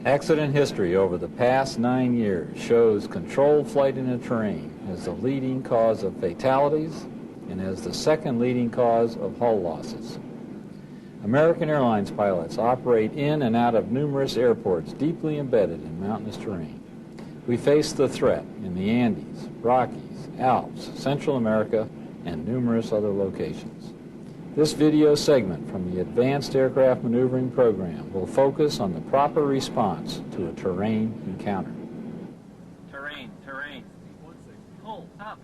Accident history over the past 9 years shows controlled flight in the terrain as the leading cause of fatalities and as the second leading cause of hull losses. American Airlines pilots operate in and out of numerous airports deeply embedded in mountainous terrain. We face the threat in the Andes, Rockies, Alps, Central America, and numerous other locations. This video segment from the Advanced Aircraft Maneuvering Program will focus on the proper response to a terrain encounter. Terrain. Pull up.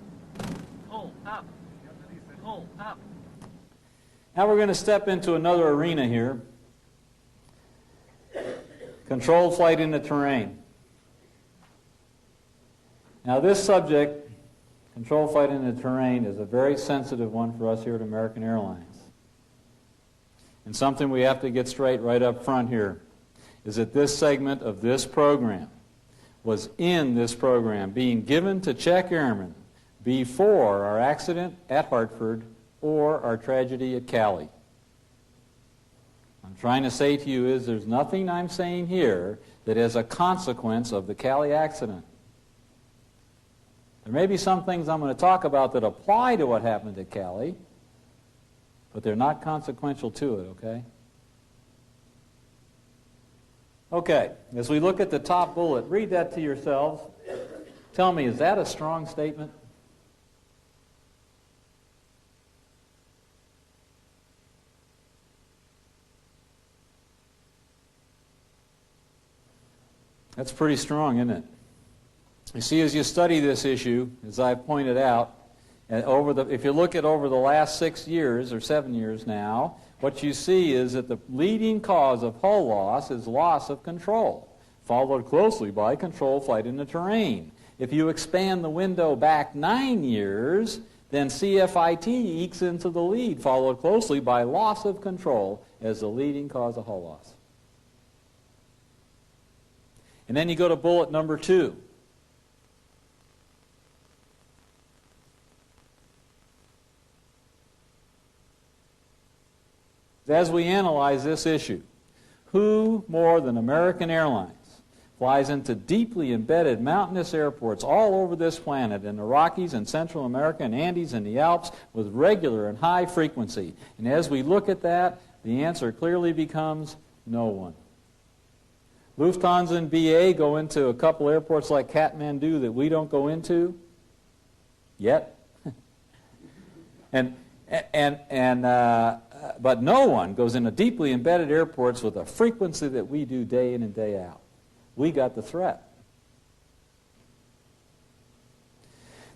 Pull up. Pull up. Now we're going to step into another arena here. Controlled flight in the terrain. Now this subject, controlled flight in the terrain, is a very sensitive one for us here at American Airlines. And something we have to get straight right up front here is that this segment of this program was in this program being given to check airmen before our accident at Hartford or our tragedy at Cali. I'm trying to say to you is there's nothing I'm saying here that is a consequence of the Cali accident. There may be some things I'm going to talk about that apply to what happened at Cali, but they're not consequential to it, okay? Okay, as we look at the top bullet, read that to yourselves. Tell me, is that a strong statement? That's pretty strong, isn't it? You see, as you study this issue, as I pointed out, if you look at over the last 6 years or 7 years now, what you see is that the leading cause of hull loss is loss of control, followed closely by controlled flight in the terrain. If you expand the window back 9 years, then CFIT ekes into the lead, followed closely by loss of control as the leading cause of hull loss. And then you go to bullet number 2. As we analyze this issue, who more than American Airlines flies into deeply embedded mountainous airports all over this planet in the Rockies and Central America and Andes and the Alps with regular and high frequency? And as we look at that, the answer clearly becomes no one. Lufthansa and BA go into a couple airports like Kathmandu that we don't go into yet. But no one goes into deeply embedded airports with a frequency that we do day in and day out. We got the threat.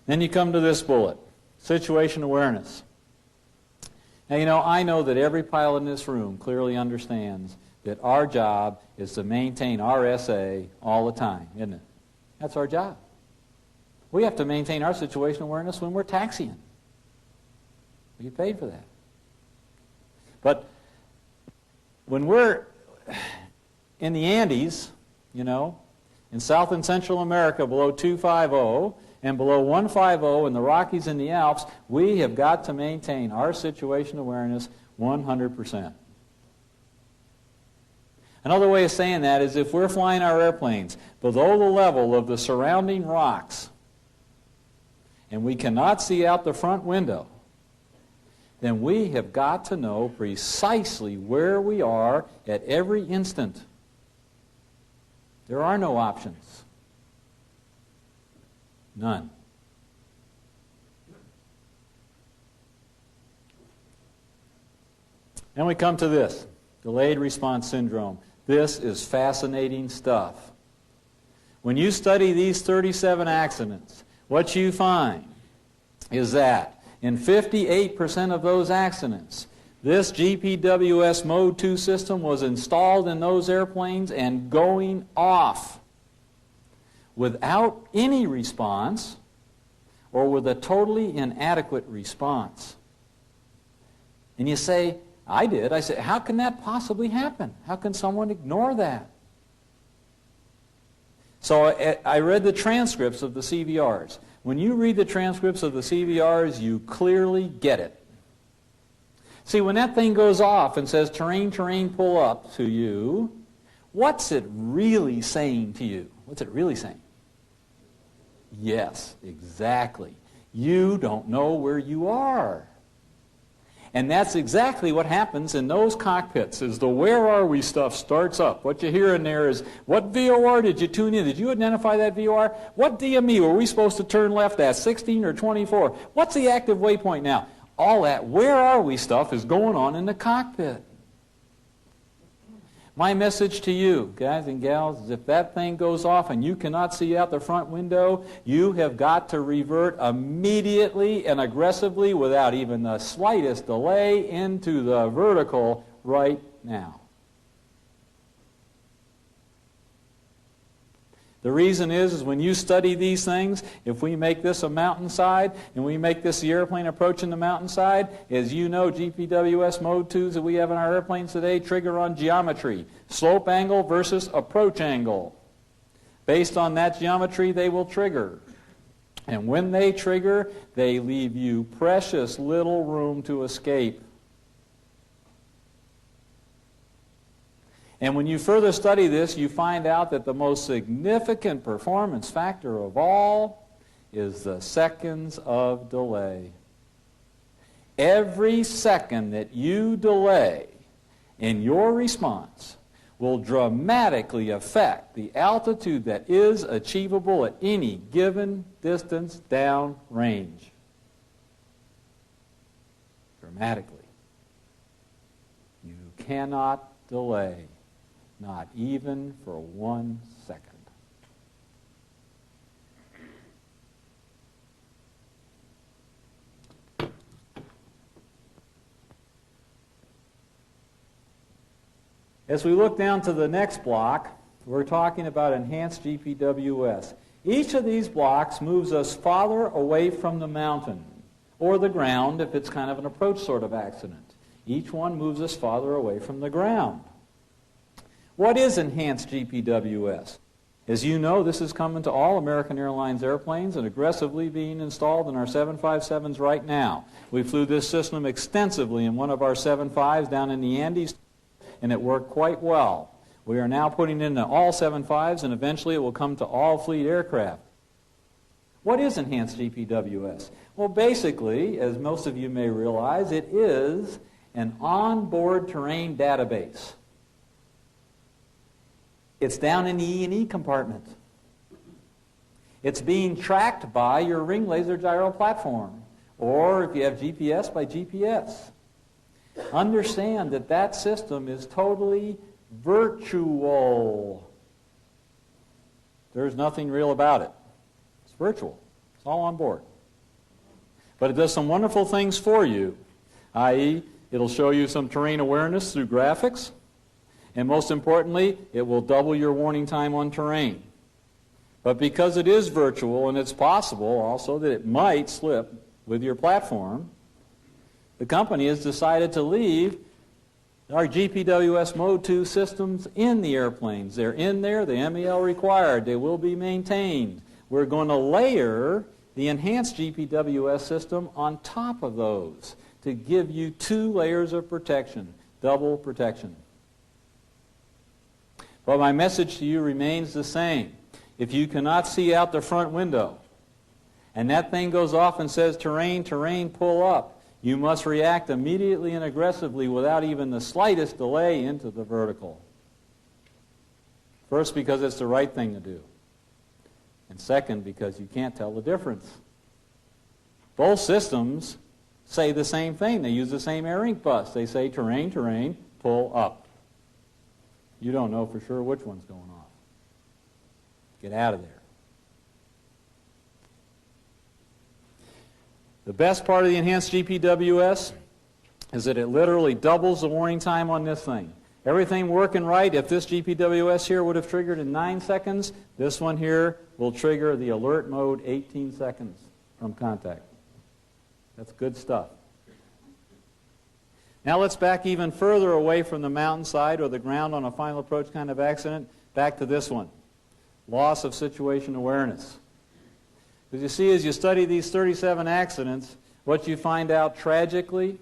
Then you come to this bullet, situation awareness. Now, I know that every pilot in this room clearly understands that our job is to maintain RSA all the time, isn't it? That's our job. We have to maintain our situation awareness when we're taxiing. We get paid for that. But when we're in the Andes, in South and Central America below 250 and below 150 in the Rockies and the Alps, we have got to maintain our situation awareness 100%. Another way of saying that is if we're flying our airplanes below the level of the surrounding rocks and we cannot see out the front window, then we have got to know precisely where we are at every instant. There are no options. None. And we come to this, delayed response syndrome. This is fascinating stuff. When you study these 37 accidents, what you find is that in 58% of those accidents, this GPWS Mode 2 system was installed in those airplanes and going off without any response or with a totally inadequate response. And you say, I did. I said, how can that possibly happen? How can someone ignore that? So I read the transcripts of the CVRs. When you read the transcripts of the CVRs, you clearly get it. See, when that thing goes off and says terrain, pull up to you, What's it really saying to you? What's it really saying? Yes, exactly. You don't know where you are. And that's exactly what happens in those cockpits, is the where are we stuff starts up. What you hear in there is, what VOR did you tune in? Did you identify that VOR? What DME were we supposed to turn left at, 16 or 24? What's the active waypoint now? All that where are we stuff is going on in the cockpit. My message to you, guys and gals, is if that thing goes off and you cannot see out the front window, you have got to revert immediately and aggressively without even the slightest delay into the vertical right now. The reason is when you study these things, if we make this a mountainside and we make this the airplane approaching the mountainside, as you know, GPWS Mode 2s that we have in our airplanes today trigger on geometry. Slope angle versus approach angle. Based on that geometry, they will trigger. And when they trigger, they leave you precious little room to escape. And when you further study this, you find out that the most significant performance factor of all is the seconds of delay. Every second that you delay in your response will dramatically affect the altitude that is achievable at any given distance down range. Dramatically. You cannot delay. Not even for 1 second. As we look down to the next block, we're talking about enhanced GPWS. Each of these blocks moves us farther away from the mountain, or the ground if it's kind of an approach sort of accident. Each one moves us farther away from the ground. What is enhanced GPWS? As you know, this is coming to all American Airlines airplanes and aggressively being installed in our 757s right now. We flew this system extensively in one of our 75s down in the Andes, and it worked quite well. We are now putting it into all 75s, and eventually it will come to all fleet aircraft. What is enhanced GPWS? Well, basically, as most of you may realize, it is an onboard terrain database. It's down in the E&E compartment. It's being tracked by your ring laser gyro platform, or if you have GPS, by GPS. Understand that that system is totally virtual. There's nothing real about it. It's virtual. It's all on board. But it does some wonderful things for you, i.e., it'll show you some terrain awareness through graphics. And most importantly, it will double your warning time on terrain. But because it is virtual, and it's possible also that it might slip with your platform, the company has decided to leave our GPWS Mode 2 systems in the airplanes. They're in there, the MEL required, they will be maintained. We're going to layer the enhanced GPWS system on top of those to give you 2 layers of protection, double protection. But my message to you remains the same. If you cannot see out the front window, and that thing goes off and says, terrain, terrain, pull up, you must react immediately and aggressively without even the slightest delay into the vertical. First, because it's the right thing to do. And second, because you can't tell the difference. Both systems say the same thing. They use the same air ink bus. They say, terrain, terrain, pull up. You don't know for sure which one's going off. Get out of there. The best part of the enhanced GPWS is that it literally doubles the warning time on this thing. Everything working right, if this GPWS here would have triggered in 9 seconds, this one here will trigger the alert mode 18 seconds from contact. That's good stuff. Now let's back even further away from the mountainside or the ground on a final approach kind of accident, back to this one. Loss of situation awareness. Because you see, as you study these 37 accidents, what you find out tragically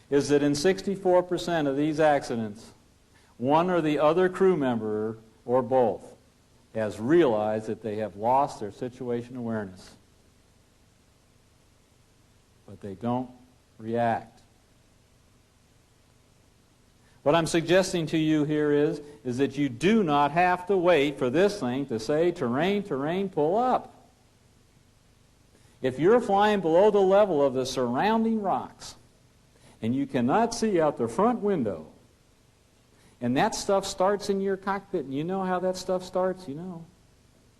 is that in 64% of these accidents, one or the other crew member, or both, has realized that they have lost their situation awareness. But they don't react. What I'm suggesting to you here is that you do not have to wait for this thing to say, terrain, terrain, pull up. If you're flying below the level of the surrounding rocks, and you cannot see out the front window, and that stuff starts in your cockpit, and you know how that stuff starts, you know.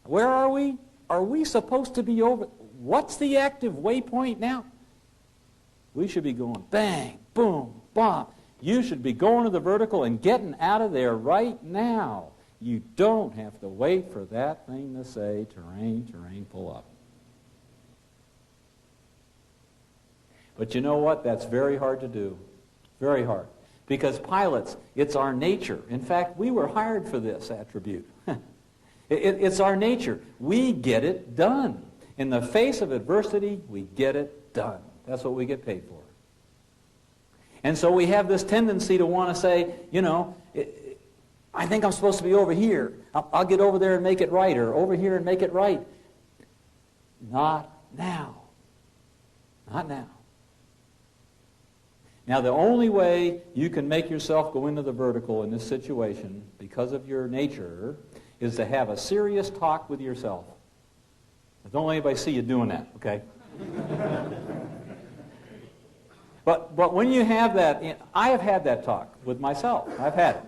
Where are we? Are we supposed to be over? What's the active waypoint now? We should be going bang, boom, bomb. You should be going to the vertical and getting out of there right now. You don't have to wait for that thing to say, terrain, terrain, pull up. But you know what? That's very hard to do. Very hard. Because pilots, it's our nature. In fact, we were hired for this attribute. It's our nature. We get it done. In the face of adversity, we get it done. That's what we get paid for. And so we have this tendency to want to say, you know, I think I'm supposed to be over here. I'll get over there and make it right, or over here and make it right. Not now. Not now. Now, the only way you can make yourself go into the vertical in this situation, because of your nature, is to have a serious talk with yourself. Don't let anybody see you doing that, okay? But when you have that, I have had that talk with myself. I've had it.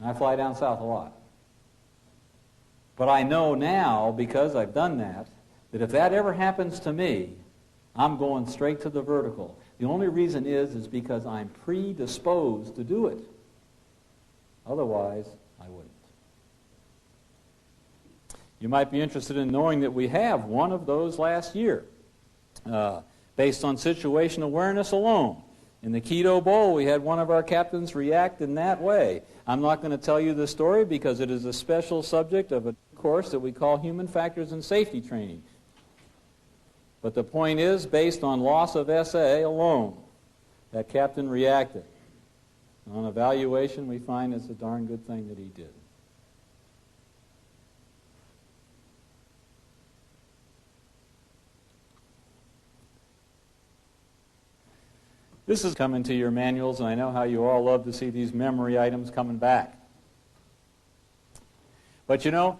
I fly down south a lot. But I know now, because I've done that if that ever happens to me, I'm going straight to the vertical. The only reason is because I'm predisposed to do it. Otherwise, I wouldn't. You might be interested in knowing that we have one of those last year. Based on situation awareness alone. In the Quito Bowl, we had one of our captains react in that way. I'm not going to tell you the story because it is a special subject of a course that we call Human Factors and Safety Training. But the point is, based on loss of SA alone, that captain reacted. On evaluation, we find it's a darn good thing that he did. This is coming to your manuals, and I know how you all love to see these memory items coming back. But you know,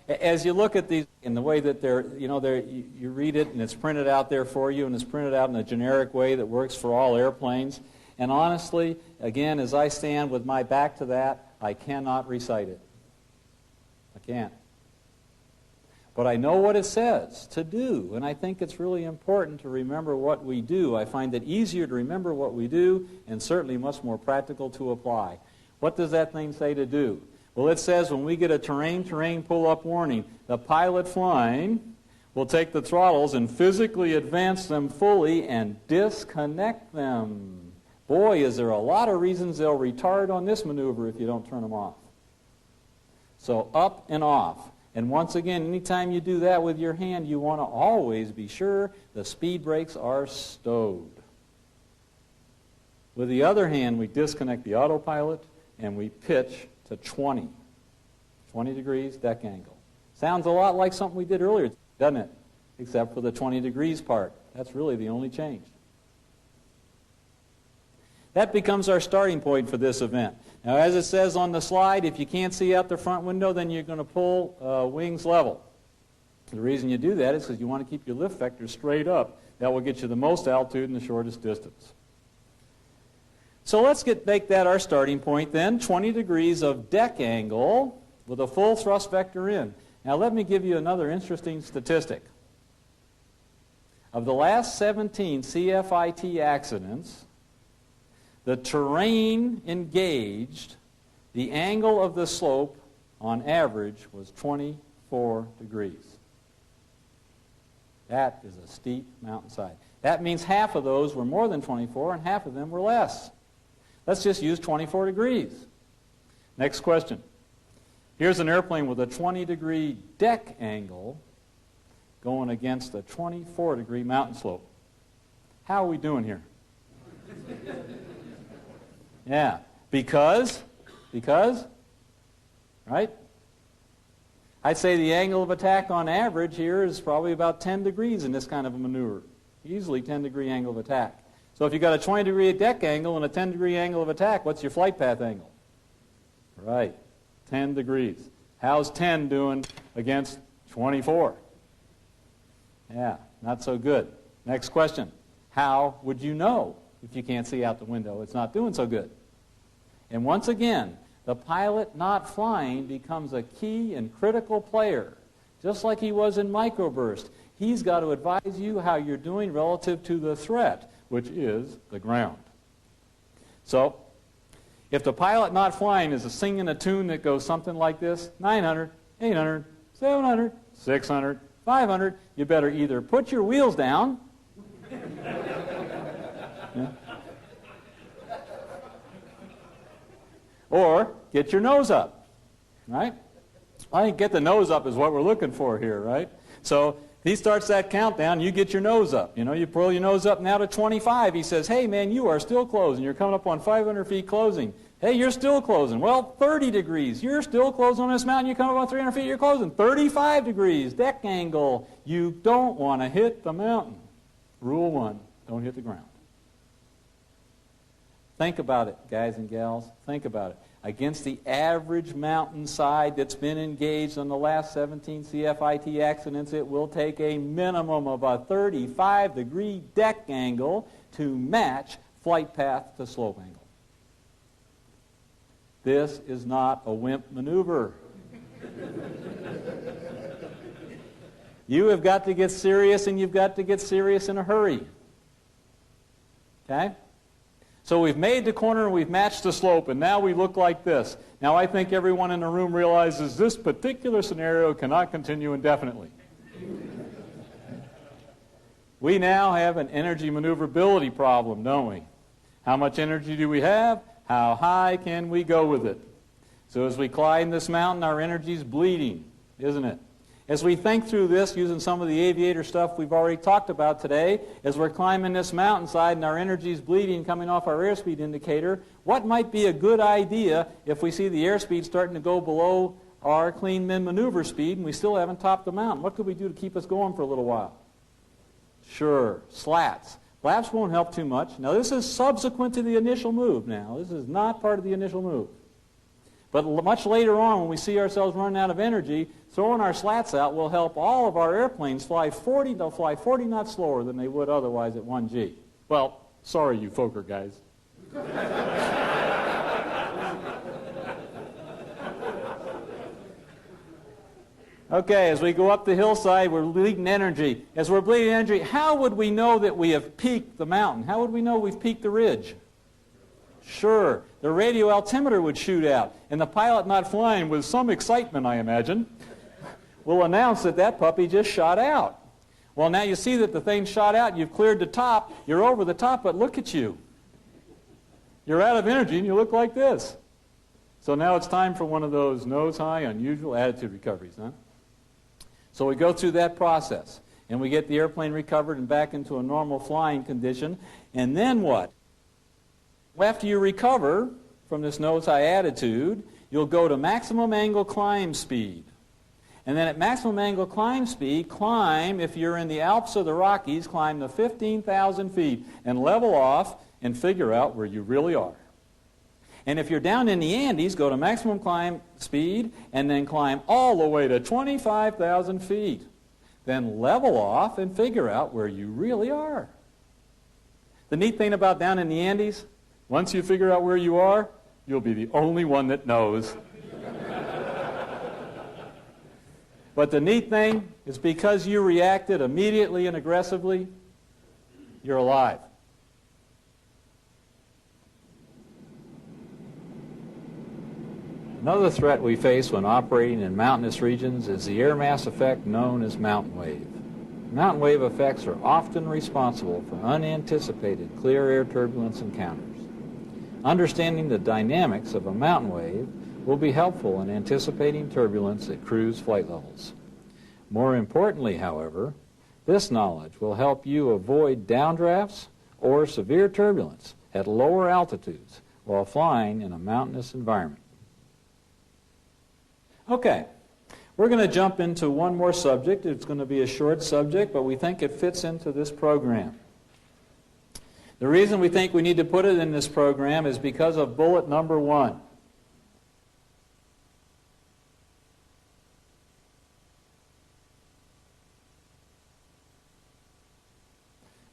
as you look at these in the way that you read it and it's printed out there for you, and it's printed out in a generic way that works for all airplanes. And honestly, again, as I stand with my back to that, I cannot recite it. I can't. But I know what it says to do, and I think it's really important to remember what we do. I find it easier to remember what we do, and certainly much more practical to apply. What does that thing say to do? Well, it says when we get a terrain pull-up warning, the pilot flying will take the throttles and physically advance them fully and disconnect them. Boy, is there a lot of reasons they'll retard on this maneuver if you don't turn them off. So up and off. And once again, anytime you do that with your hand, you want to always be sure the speed brakes are stowed. With the other hand, we disconnect the autopilot and we pitch to 20 degrees deck angle. Sounds a lot like something we did earlier, doesn't it? Except for the 20 degrees part. That's really the only change. That becomes our starting point for this event. Now, as it says on the slide, if you can't see out the front window, then you're going to pull wings level. The reason you do that is because you want to keep your lift vector straight up. That will get you the most altitude and the shortest distance. So let's make that our starting point then, 20 degrees of deck angle with a full thrust vector in. Now let me give you another interesting statistic. Of the last 17 CFIT accidents, the terrain engaged, the angle of the slope on average was 24 degrees. That is a steep mountainside. That means half of those were more than 24 and half of them were less. Let's just use 24 degrees. Next question. Here's an airplane with a 20-degree deck angle going against a 24-degree mountain slope. How are we doing here? Yeah. Because, right? I'd say the angle of attack on average here is probably about 10 degrees in this kind of a maneuver. Easily 10-degree angle of attack. So if you've got a 20-degree deck angle and a 10-degree angle of attack, what's your flight path angle? Right, 10 degrees. How's 10 doing against 24? Yeah, not so good. Next question. How would you know if you can't see out the window it's not doing so good? And once again, the pilot not flying becomes a key and critical player, just like he was in microburst. He's got to advise you how you're doing relative to the threat, which is the ground. So, if the pilot not flying is singing a tune that goes something like this, 900, 800, 700, 600, 500, you better either put your wheels down, yeah, or get your nose up, right? I think get the nose up is what we're looking for here, right? So he starts that countdown, you get your nose up. You know, you pull your nose up now to 25. He says, hey, man, you are still closing. You're coming up on 500 feet closing. Hey, you're still closing. Well, 30 degrees. You're still closing on this mountain. You come up on 300 feet, you're closing. 35 degrees, deck angle. You don't want to hit the mountain. Rule 1, don't hit the ground. Think about it, guys and gals. Think about it. Against the average mountainside that's been engaged on the last 17 CFIT accidents, it will take a minimum of a 35-degree deck angle to match flight path to slope angle. This is not a wimp maneuver. You have got to get serious, and you've got to get serious in a hurry. Okay? So we've made the corner and we've matched the slope, and now we look like this. Now I think everyone in the room realizes this particular scenario cannot continue indefinitely. We now have an energy maneuverability problem, don't we? How much energy do we have? How high can we go with it? So as we climb this mountain, our energy's bleeding, isn't it? As we think through this, using some of the aviator stuff we've already talked about today, as we're climbing this mountainside and our energy's bleeding coming off our airspeed indicator, what might be a good idea if we see the airspeed starting to go below our clean min maneuver speed and we still haven't topped the mountain? What could we do to keep us going for a little while? Sure, slats. Flaps won't help too much. Now this is subsequent to the initial move now. This is not part of the initial move. But much later on, when we see ourselves running out of energy, throwing our slats out will help all of our airplanes fly 40. They'll fly 40 knots slower than they would otherwise at 1G. Well, sorry, you Fokker guys. Okay, as we go up the hillside, we're bleeding energy. As we're bleeding energy, how would we know that we have peaked the mountain? How would we know we've peaked the ridge? Sure, the radio altimeter would shoot out, and the pilot not flying with some excitement, I imagine, will announce that that puppy just shot out. Well, now you see that the thing shot out, you've cleared the top, you're over the top, but look at you. You're out of energy, and you look like this. So now it's time for one of those nose-high, unusual attitude recoveries, huh? So we go through that process, and we get the airplane recovered and back into a normal flying condition, and then what? After you recover from this nose-high attitude, you'll go to maximum angle climb speed. And then at maximum angle climb speed, climb, if you're in the Alps or the Rockies, climb to 15,000 feet and level off and figure out where you really are. And if you're down in the Andes, go to maximum climb speed and then climb all the way to 25,000 feet. Then level off and figure out where you really are. The neat thing about down in the Andes, once you figure out where you are, you'll be the only one that knows. But the neat thing is because you reacted immediately and aggressively, you're alive. Another threat we face when operating in mountainous regions is the air mass effect known as mountain wave. Mountain wave effects are often responsible for unanticipated clear air turbulence encounters. Understanding the dynamics of a mountain wave will be helpful in anticipating turbulence at cruise flight levels. More importantly, however, this knowledge will help you avoid downdrafts or severe turbulence at lower altitudes while flying in a mountainous environment. Okay, we're going to jump into one more subject. It's going to be a short subject, but we think it fits into this program. The reason we think we need to put it in this program is because of bullet number 1.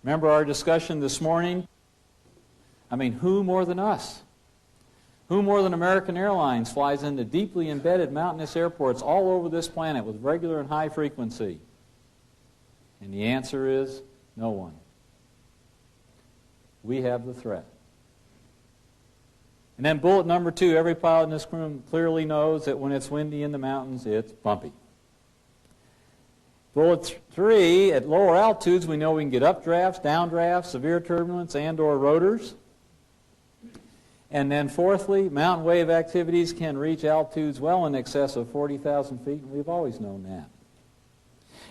Remember our discussion this morning? I mean, who more than us? Who more than American Airlines flies into deeply embedded mountainous airports all over this planet with regular and high frequency? And the answer is no one. We have the threat. And then bullet number 2, every pilot in this room clearly knows that when it's windy in the mountains, it's bumpy. Bullet 3, at lower altitudes, we know we can get updrafts, downdrafts, severe turbulence, and or rotors. And then fourthly, mountain wave activities can reach altitudes well in excess of 40,000 feet, and we've always known that.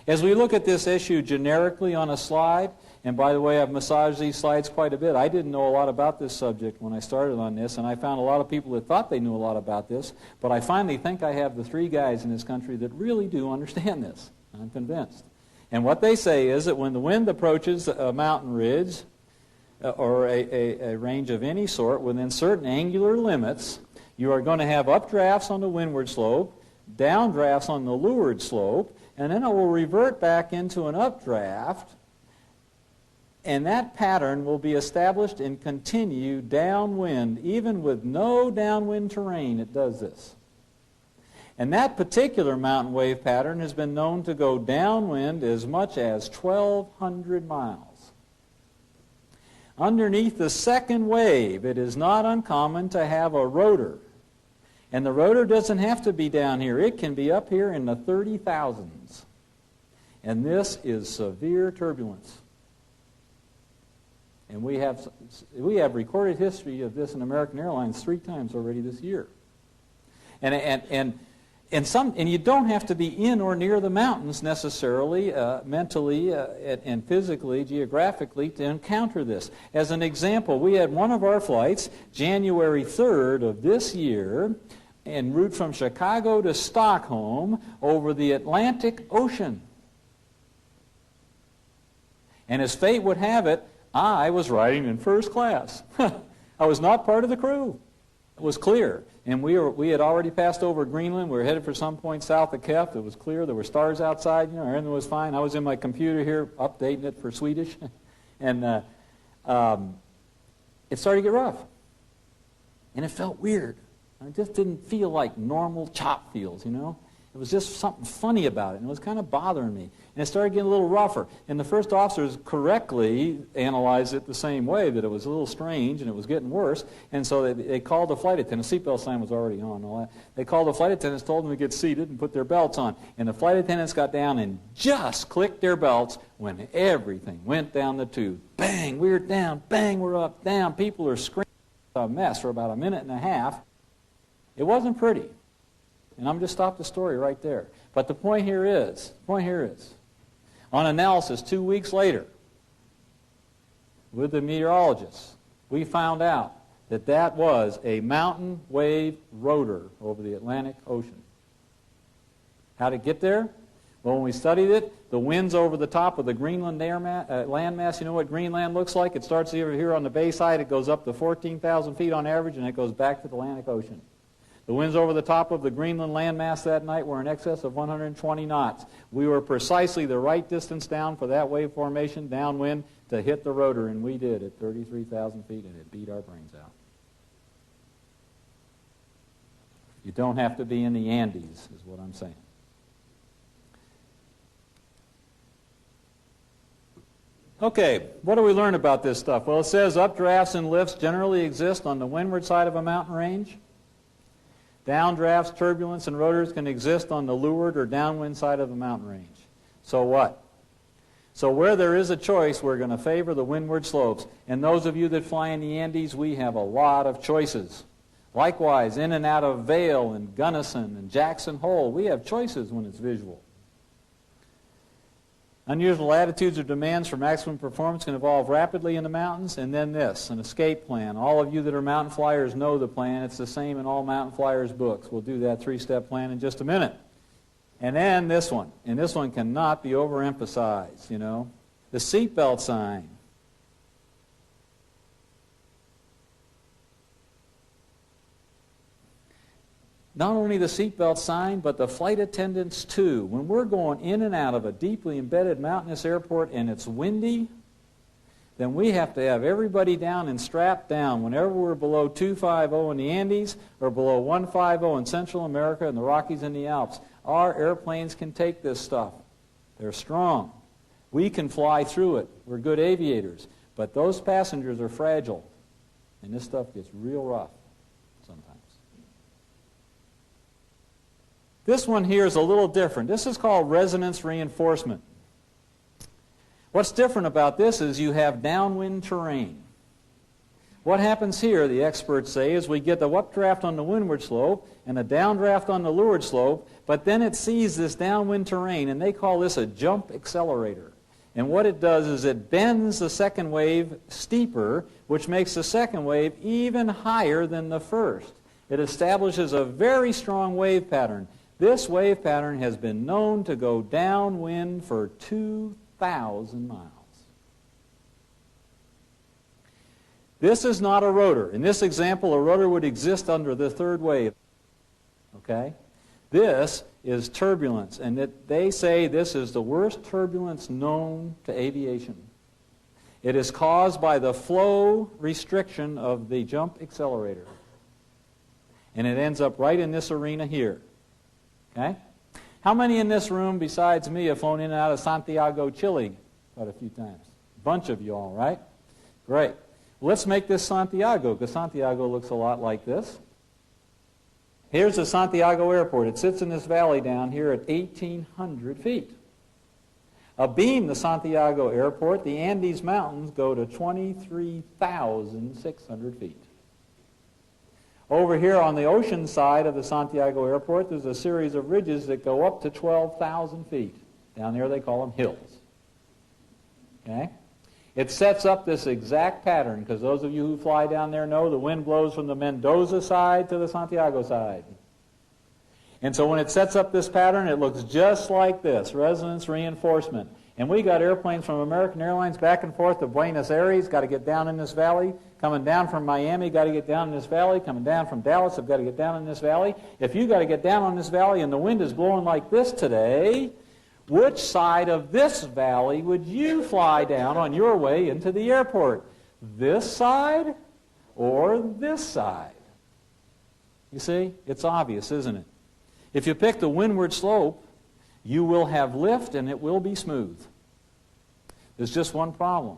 As we look at this issue generically on a slide, and by the way, I've massaged these slides quite a bit. I didn't know a lot about this subject when I started on this, and I found a lot of people that thought they knew a lot about this, but I finally think I have the 3 guys in this country that really do understand this. I'm convinced. And what they say is that when the wind approaches a mountain ridge or a range of any sort within certain angular limits, you are going to have updrafts on the windward slope, downdrafts on the leeward slope, and then it will revert back into an updraft, and that pattern will be established and continue downwind. Even with no downwind terrain, it does this. And that particular mountain wave pattern has been known to go downwind as much as 1,200 miles. Underneath the second wave, it is not uncommon to have a rotor. And the rotor doesn't have to be down here. It can be up here in the 30,000s. And this is severe turbulence. And we have recorded history of this in American Airlines 3 times already this year. And you don't have to be in or near the mountains necessarily, mentally and physically, geographically, to encounter this. As an example, we had one of our flights, January 3rd of this year, en route from Chicago to Stockholm over the Atlantic Ocean. And as fate would have it, I was riding in first class. I was not part of the crew. It was clear. And we had already passed over Greenland. We were headed for some point south of Kef. It was clear. There were stars outside. Everything was fine. I was in my computer here updating it for Swedish. And it started to get rough. And it felt weird. It just didn't feel like normal chop feels, It was just something funny about it, and it was kind of bothering me. And it started getting a little rougher. And the first officers correctly analyzed it the same way, that it was a little strange and it was getting worse. And so they called the flight attendant. The seatbelt sign was already on and all that. They called the flight attendants, told them to get seated and put their belts on. And the flight attendants got down and just clicked their belts when everything went down the tube. Bang, we're down. Bang, we're up, down. People are screaming. A mess for about a minute and a half. It wasn't pretty. And I'm going to stop the story right there. But the point here is, on analysis 2 weeks later, with the meteorologists, we found out that that was a mountain wave rotor over the Atlantic Ocean. How did it get there? Well, when we studied it, the winds over the top of the Greenland landmass, you know what Greenland looks like? It starts over here on the bay side, it goes up to 14,000 feet on average, and it goes back to the Atlantic Ocean. The winds over the top of the Greenland landmass that night were in excess of 120 knots. We were precisely the right distance down for that wave formation, downwind, to hit the rotor, and we did at 33,000 feet, and it beat our brains out. You don't have to be in the Andes, is what I'm saying. Okay, what do we learn about this stuff? Well, it says updrafts and lifts generally exist on the windward side of a mountain range. Downdrafts, turbulence, and rotors can exist on the leeward or downwind side of the mountain range. So what? So where there is a choice, we're going to favor the windward slopes. And those of you that fly in the Andes, we have a lot of choices. Likewise, in and out of Vail and Gunnison and Jackson Hole, we have choices when it's visual. Unusual attitudes or demands for maximum performance can evolve rapidly in the mountains. And then this, an escape plan. All of you that are mountain flyers know the plan. It's the same in all mountain flyers books. We'll do that 3-step plan in just a minute. And then this one. And this one cannot be overemphasized, you know. The seatbelt sign. Not only the seatbelt sign, but the flight attendants too. When we're going in and out of a deeply embedded mountainous airport and it's windy, then we have to have everybody down and strapped down whenever we're below 250 in the Andes or below 150 in Central America and the Rockies and the Alps. Our airplanes can take this stuff. They're strong. We can fly through it. We're good aviators. But those passengers are fragile. And this stuff gets real rough sometimes. This one here is a little different. This is called resonance reinforcement. What's different about this is you have downwind terrain. What happens here, the experts say, is we get the updraft on the windward slope and a downdraft on the leeward slope, but then it sees this downwind terrain, and they call this a jump accelerator. And what it does is it bends the second wave steeper, which makes the second wave even higher than the first. It establishes a very strong wave pattern. This wave pattern has been known to go downwind for 2,000 miles. This is not a rotor. In this example, a rotor would exist under the third wave. Okay? This is turbulence, and they say this is the worst turbulence known to aviation. It is caused by the flow restriction of the jump accelerator. And it ends up right in this arena here. Okay? How many in this room besides me have flown in and out of Santiago, Chile quite a few times? A bunch of you all, right? Great. Let's make this Santiago, because Santiago looks a lot like this. Here's the Santiago Airport. It sits in this valley down here at 1,800 feet. Abeam the Santiago Airport, the Andes Mountains go to 23,600 feet. Over here on the ocean side of the Santiago Airport, there's a series of ridges that go up to 12,000 feet. Down there they call them hills. Okay? It sets up this exact pattern, because those of you who fly down there know the wind blows from the Mendoza side to the Santiago side. And so when it sets up this pattern, it looks just like this, resonance reinforcement. And we got airplanes from American Airlines back and forth to Buenos Aires, got to get down in this valley. Coming down from Miami, got to get down in this valley. Coming down from Dallas, I've got to get down in this valley. If you got to get down on this valley and the wind is blowing like this today, which side of this valley would you fly down on your way into the airport? This side or this side? You see, it's obvious, isn't it? If you pick the windward slope, you will have lift and it will be smooth. There's just one problem.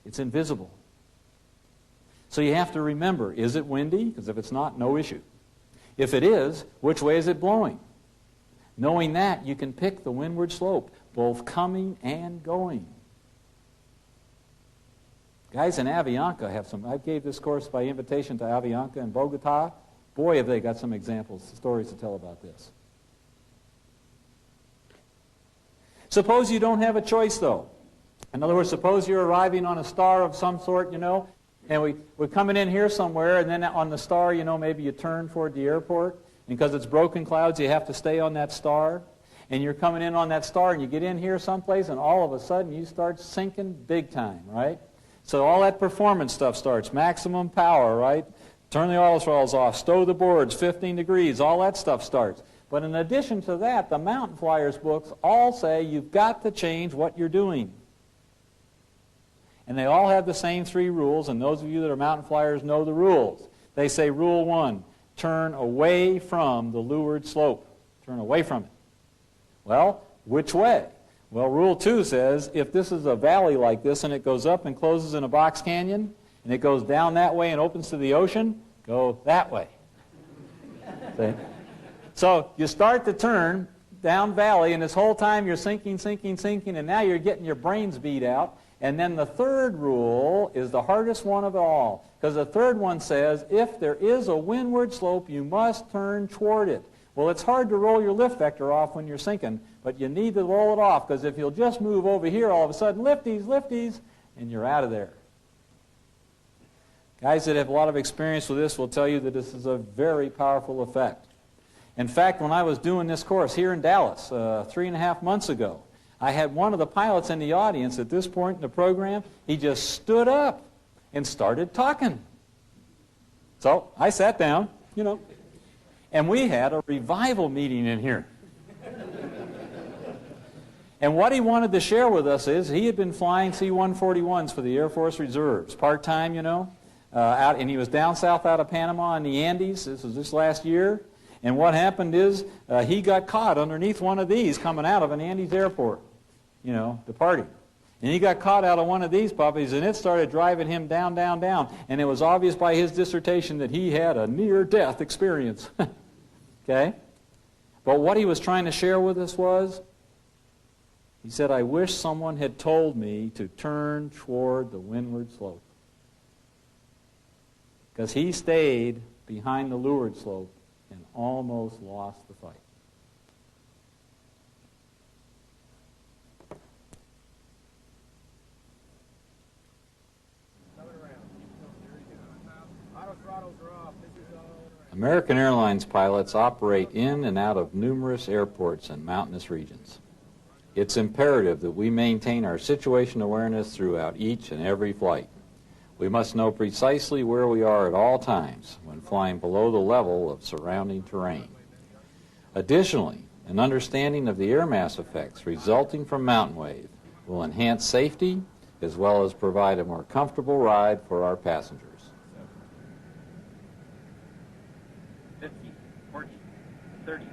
It's invisible. So you have to remember, is it windy? Because if it's not, no issue. If it is, which way is it blowing? Knowing that, you can pick the windward slope, both coming and going. Guys in Avianca have some. I gave this course by invitation to Avianca in Bogota. Boy, have they got some examples, stories to tell about this. Suppose you don't have a choice, though. In other words, suppose you're arriving on a star of some sort, you know, and we're coming in here somewhere, and then on the star, you know, maybe you turn toward the airport. And because it's broken clouds, you have to stay on that star. And you're coming in on that star, and you get in here someplace, and all of a sudden you start sinking big time, right? So all that performance stuff starts. Maximum power, right? Turn the oil throttles off, stow the boards, 15 degrees, all that stuff starts. But in addition to that, the mountain flyers books all say you've got to change what you're doing. And they all have the same 3 rules, and those of you that are mountain flyers know the rules. They say, Rule 1, turn away from the leeward slope. Turn away from it. Well, which way? Well, Rule 2 says, if this is a valley like this and it goes up and closes in a box canyon, and it goes down that way and opens to the ocean, go that way. See? So you start to turn down valley, and this whole time you're sinking, sinking, sinking, and now you're getting your brains beat out. And then the third rule is the hardest one of all, because the third one says, if there is a windward slope, you must turn toward it. Well, it's hard to roll your lift vector off when you're sinking, but you need to roll it off, because if you'll just move over here, all of a sudden, lifties, lifties, and you're out of there. Guys that have a lot of experience with this will tell you that this is a very powerful effect. In fact, when I was doing this course here in Dallas 3.5 months ago, I had one of the pilots in the audience at this point in the program. He just stood up and started talking. So I sat down, and we had a revival meeting in here. And what he wanted to share with us is he had been flying C-141s for the Air Force Reserves, part-time, out, and he was down south out of Panama in the Andes. This was this last year. And what happened is he got caught underneath one of these coming out of an Andes airport, departing. And he got caught out of one of these puppies, and it started driving him down, down, down. And it was obvious by his dissertation that he had a near-death experience. Okay? But what he was trying to share with us was, he said, I wish someone had told me to turn toward the windward slope. Because he stayed behind the leeward slope and almost lost the fight. American Airlines pilots operate in and out of numerous airports and mountainous regions. It's imperative that we maintain our situation awareness throughout each and every flight. We must know precisely where we are at all times when flying below the level of surrounding terrain. Additionally, an understanding of the air mass effects resulting from mountain wave will enhance safety as well as provide a more comfortable ride for our passengers. 50, 40, 30.